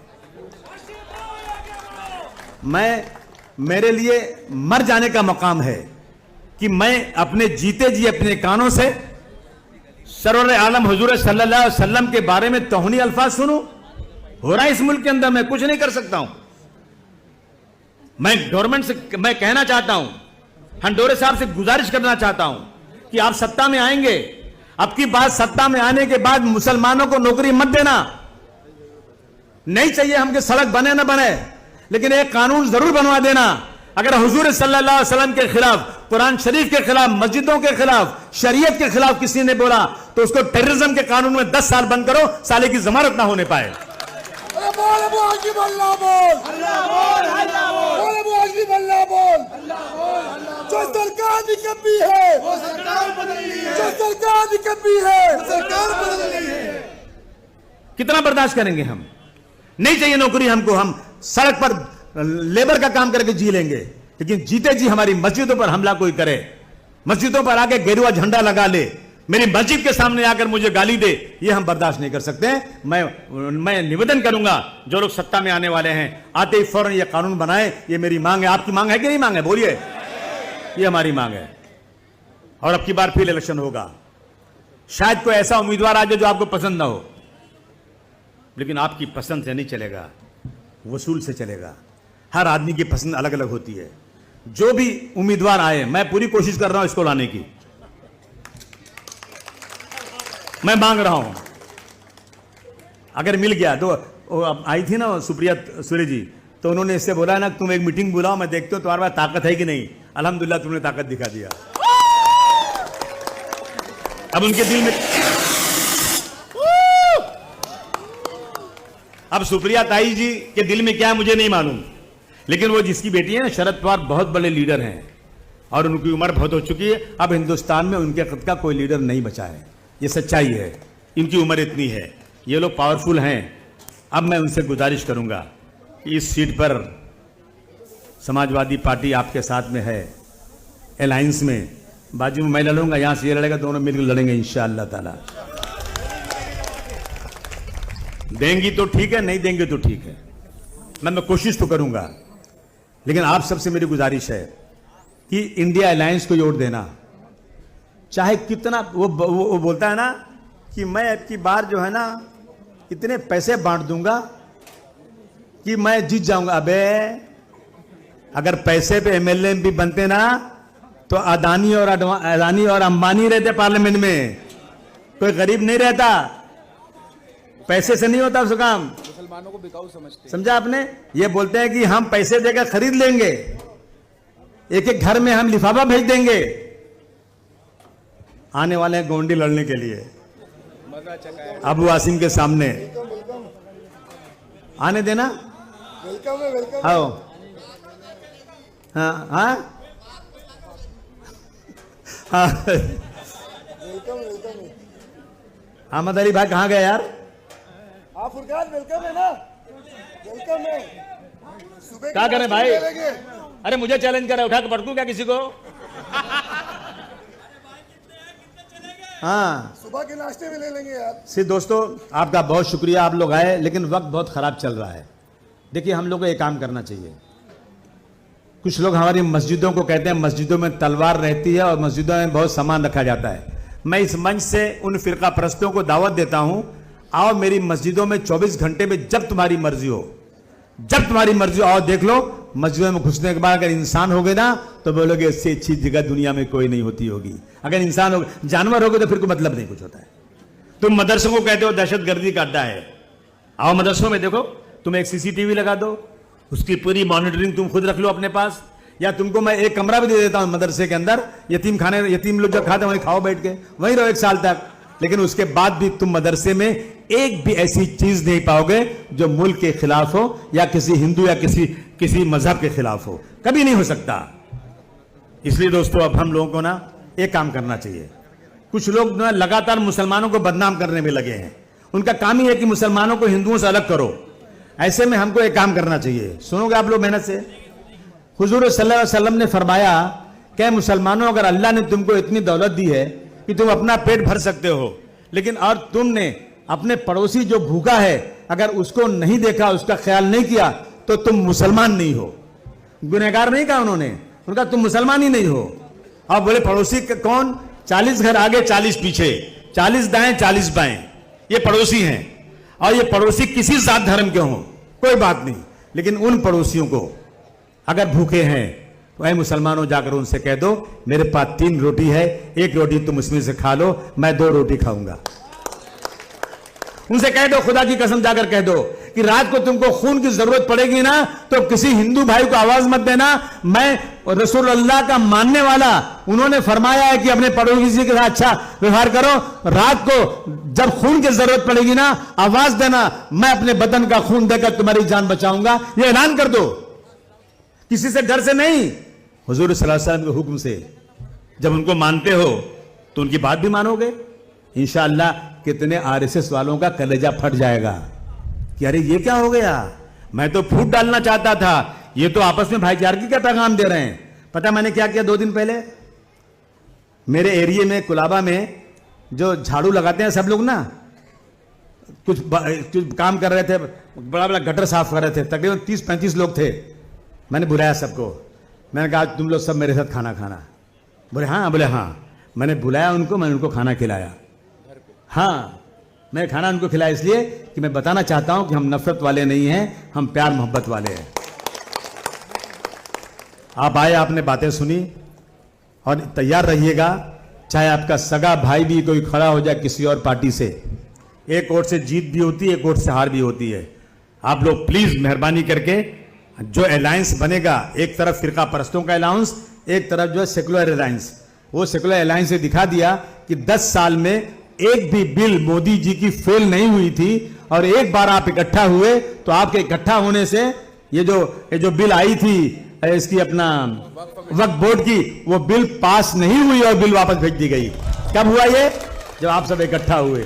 मेरे लिए मर जाने का मकाम है कि मैं अपने जीते जी अपने कानों से सरवर आलम हुजूर सल्लल्लाहु अलैहि वसल्लम के बारे में तौहीनी अल्फाज सुनूं। हो रहा है इस मुल्क के अंदर, मैं कुछ नहीं कर सकता हूं। मैं गवर्नमेंट से मैं कहना चाहता हूं, हंडोरे साहब से गुजारिश करना चाहता हूं कि आप सत्ता में आएंगे, अब की बात सत्ता में आने के बाद मुसलमानों को नौकरी मत देना। नहीं चाहिए हमके सड़क बने ना बने, लेकिन एक कानून जरूर बनवा देना। अगर हुजूर सल्लल्लाहु अलैहि वसल्लम के खिलाफ, कुरान शरीफ के खिलाफ, मस्जिदों के खिलाफ, शरीयत के खिलाफ किसी ने बोला तो उसको टेररिज्म के कानून में 10 साल बंद करो, साले की जमानत ना होने पाए। बोल अबू हाशिम अल्लाह बोल, अल्लाह बोल, अल्लाह बोल, बोल अबू हाशिम अल्लाह बोल, अल्लाह बोल, अल्लाह जो सरकार निकम्मी है वो सरकार बदलनी है, जो सरकार निकम्मी है वो सरकार बदलनी है। कितना बर्दाश्त करेंगे हम? नहीं चाहिए नौकरी हमको, हम सड़क पर लेबर का काम करके जी लेंगे। लेकिन जीते जी हमारी मस्जिदों पर हमला कोई करे, मस्जिदों पर आके गेरुआ झंडा लगा ले, मेरी मस्जिद के सामने आकर मुझे गाली दे, ये हम बर्दाश्त नहीं कर सकते। मैं निवेदन करूंगा जो लोग सत्ता में आने वाले हैं, आते ही फौरन ये कानून बनाए। ये मेरी मांग है। आपकी मांग है कि नहीं मांग है? बोलिए। ये हमारी मांग है। और अब की बार फिर इलेक्शन होगा। शायद कोई ऐसा उम्मीदवार आ जाए जो आपको पसंद ना हो, लेकिन आपकी पसंद से नहीं चलेगा, वसूल से चलेगा। हर आदमी की पसंद अलग अलग होती है। जो भी उम्मीदवार आए, मैं पूरी कोशिश कर रहा हूं इसको लाने की। मैं मांग रहा हूं, अगर मिल गया तो आई थी ना सुप्रिया सुरे जी, तो उन्होंने इससे बोला ना तुम एक मीटिंग बुलाओ, मैं देखता हूं तुम्हारे पास ताकत है कि नहीं। अल्हम्दुलिल्लाह तुमने ताकत दिखा दिया। अब उनके दिल में, अब सुप्रिया ताई जी के दिल में क्या है मुझे नहीं मालूम, लेकिन वो जिसकी बेटी है ना, शरद पवार बहुत बड़े लीडर हैं और उनकी उम्र बहुत हो चुकी है। अब हिंदुस्तान में उनके कद का कोई लीडर नहीं बचा है, ये सच्चाई है। इनकी उम्र इतनी है, ये लोग पावरफुल हैं। अब मैं उनसे गुजारिश करूंगा कि इस सीट पर समाजवादी पार्टी आपके साथ में है, अलायंस में, बाजू में मैं लड़ूंगा, यहां से ये लड़ेगा, दोनों मिलकर लड़ेंगे इंशाअल्लाह ताला। देंगी तो ठीक है, नहीं देंगे तो ठीक है, मैं कोशिश तो करूंगा। लेकिन आप सबसे मेरी गुजारिश है कि इंडिया अलायंस को वोट देना, चाहे कितना वो बोलता है ना कि मैं अब की बार जो है ना इतने पैसे बांट दूंगा कि मैं जीत जाऊंगा। अबे अगर पैसे पे एमएलए भी बनते ना तो अदानी और अंबानी रहते पार्लियामेंट में, कोई गरीब नहीं रहता। पैसे से नहीं होता उसका काम। मुसलमानों को बिकाऊ समझते, समझा आपने? ये बोलते हैं कि हम पैसे देकर खरीद लेंगे, एक एक घर में हम लिफाफा भेज देंगे। आने वाले हैं गोंडी लड़ने के लिए अबू आसिम के सामने। आने देना। वेलकम है, वेलकम। आओ। हाँ हाँ हाँ। वेलकम, वेलकम है। अहमद अली भाई कहाँ गए यार? आप फुरकान वेलकम है ना? वेलकम है। सुबह क्या करें भाई? लेंगे। अरे मुझे चैलेंज करे, उठा के पटकूं क्या किसी को? हाँ, सुबह के नाश्ते में ले लेंगे यार। सी दोस्तों, आपका बहुत शुक्रिया, आप लोग आए, लेकिन वक्त बहुत खराब चल रहा है। देखिए, हम लोग को एक काम करना चाहिए। कुछ लोग हमारी मस्जिदों को कहते हैं मस्जिदों में तलवार रहती है और मस्जिदों में बहुत सामान रखा जाता है। मैं इस मंच से उन फिरका परस्तों को दावत देता हूं, आओ मेरी मस्जिदों में 24 घंटे में जब तुम्हारी मर्जी हो, जब तुम्हारी मर्जी हो, आओ देख लो, मस्जिदों में घुसने के बाद अगर इंसान हो गए ना तो बोलोगे इससे अच्छी जगह दुनिया में कोई नहीं होती होगी। अगर इंसान हो जानवर हो गए तो फिर कोई मतलब नहीं कुछ होता है। तुम मदरसों को कहते हो दहशतगर्दी का अड्डा है, आओ मदरसों में देखो, तुम एक सीसीटीवी लगा दो, उसकी पूरी मॉनिटरिंग तुम खुद रख लो अपने पास, या तुमको मैं एक कमरा भी दे देता हूं मदरसे के अंदर, यतीम लोग जब खाते हैं वहीं खाओ बैठ के, वहीं रहो 1 साल तक। लेकिन उसके बाद भी तुम मदरसे में एक भी ऐसी चीज नहीं पाओगे जो मुल्क के खिलाफ हो या किसी हिंदू या किसी मजहब के खिलाफ हो, कभी नहीं हो सकता। इसलिए दोस्तों अब हम लोगों को ना एक काम करना चाहिए। कुछ लोग ना लगातार मुसलमानों को बदनाम करने में लगे हैं, उनका काम ही है कि मुसलमानों को हिंदुओं से अलग करो। ऐसे में हमको एक काम करना चाहिए, सुनोगे आप लोग मेहनत से। हुजूर सल्लल्लाहु अलैहि वसल्लम ने फरमाया कि मुसलमानों अगर अल्लाह ने तुमको इतनी दौलत दी है कि तुम अपना पेट भर सकते हो, लेकिन और तुमने अपने पड़ोसी जो भूखा है अगर उसको नहीं देखा, उसका ख्याल नहीं किया, तो तुम मुसलमान नहीं हो। गुनहगार नहीं कहा उन्होंने, उनका तुम मुसलमान ही नहीं हो। अब बोले पड़ोसी कौन? 40 घर आगे 40 पीछे, 40 दाएं 40 बाएं, ये पड़ोसी हैं। और ये पड़ोसी किसी जात धर्म के हों कोई बात नहीं, लेकिन उन पड़ोसियों को अगर भूखे हैं तो ऐ मुसलमानों जाकर उनसे कह दो मेरे पास 3 रोटी है, 1 रोटी तुम उसमें से खा लो, मैं 2 रोटी खाऊंगा। उनसे कह दो, खुदा की कसम जाकर कह दो कि रात को तुमको खून की जरूरत पड़ेगी ना तो किसी हिंदू भाई को आवाज मत देना, मैं रसूल अल्लाह का मानने वाला, उन्होंने फरमाया है कि अपने पड़ोसी के साथ अच्छा व्यवहार करो। रात को जब खून की जरूरत पड़ेगी ना आवाज देना, मैं अपने बदन का खून देकर तुम्हारी जान बचाऊंगा। ये ऐलान कर दो, किसी से डर से नहीं, हुजूर सल्लल्लाहु अलैहि वसल्लम के हुक्म से। जब उनको मानते हो तो उनकी बात भी मानोगे, इंशाअल्लाह कितने आरएसएस वालों का कलेजा फट जाएगा कि अरे ये क्या हो गया, मैं तो फूट डालना चाहता था, ये तो आपस में भाईचारगी का पैगाम दे रहे हैं। पता मैंने क्या किया 2 दिन पहले? मेरे एरिया में कुलाबा में जो झाड़ू लगाते हैं सब लोग ना, कुछ काम कर रहे थे, बड़ा बड़ा गटर साफ कर रहे थे, तकरीबन 30-35 लोग थे। मैंने बुलाया सबको, मैंने कहा तुम लोग सब मेरे साथ खाना खाना। बोले हाँ। मैंने बुलाया उनको, मैंने उनको खाना खिलाया। हाँ, मैं खाना उनको खिलाया इसलिए कि मैं बताना चाहता हूं कि हम नफरत वाले नहीं हैं, हम प्यार मोहब्बत वाले हैं। आप आए, आपने बातें सुनी और तैयार रहिएगा, चाहे आपका सगा भाई भी कोई खड़ा हो जाए किसी और पार्टी से, एक वोट से जीत भी होती है, एक वोट से हार भी होती है। आप लोग प्लीज मेहरबानी करके जो अलायंस बनेगा, एक तरफ फिरका परस्तों का अलायंस, एक तरफ जो है सेकुलर अलायंस, वो सेकुलर अलायंस ने दिखा दिया कि 10 साल में एक भी बिल मोदी जी की फेल नहीं हुई थी। और एक बार आप इकट्ठा हुए तो आपके इकट्ठा होने से ये जो बिल आई थी इसकी अपना वक्फ बोर्ड की, वो बिल पास नहीं हुई और बिल वापस भेज दी गई। कब हुआ ये? जब आप सब इकट्ठा हुए।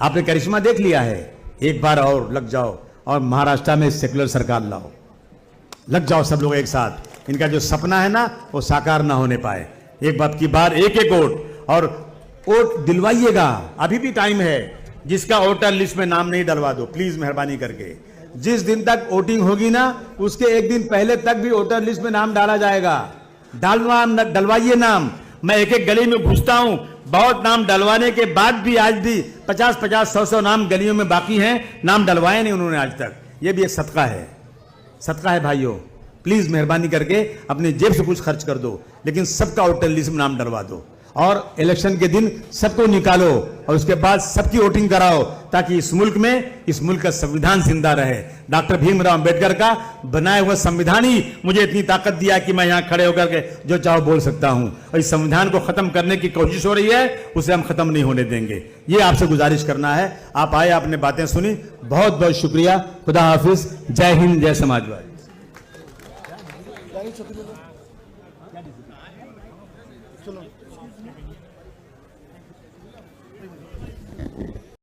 आपने करिश्मा देख लिया है, एक बार और लग जाओ और महाराष्ट्र में सेकुलर सरकार लाओ, लग जाओ सब लोग एक साथ। इनका जो सपना है ना वो साकार ना होने पाए। एक बात की बार, एक वोट, और वोट दिलवाइएगा, अभी भी टाइम है। जिसका वोटर लिस्ट में नाम नहीं डलवा दो प्लीज मेहरबानी करके। जिस दिन तक वोटिंग होगी ना उसके एक दिन पहले तक भी वोटर लिस्ट में नाम डाला जाएगा। डलवाइए नाम। मैं एक गली में घुसता हूं, बहुत नाम डलवाने के बाद भी आज भी 50-50, 100-100 नाम गलियों में बाकी हैं, नाम डलवाए नहीं उन्होंने आज तक। ये भी एक सदका है, सदका है भाइयों। प्लीज मेहरबानी करके अपनी जेब से कुछ खर्च कर दो, लेकिन सबका वोटर लिस्ट में नाम डलवा दो और इलेक्शन के दिन सबको निकालो और उसके बाद सबकी वोटिंग कराओ, ताकि इस मुल्क का संविधान जिंदा रहे। डॉक्टर भीमराव अंबेडकर का बनाया हुआ संविधान ही मुझे इतनी ताकत दिया कि मैं यहां खड़े होकर के जो चाहो बोल सकता हूं। और इस संविधान को खत्म करने की कोशिश हो रही है, उसे हम खत्म नहीं होने देंगे। ये आपसे गुजारिश करना है। आप आए, आपने बातें सुनी, बहुत बहुत शुक्रिया। खुदा हाफिज, जय हिंद, जय समाजवादी।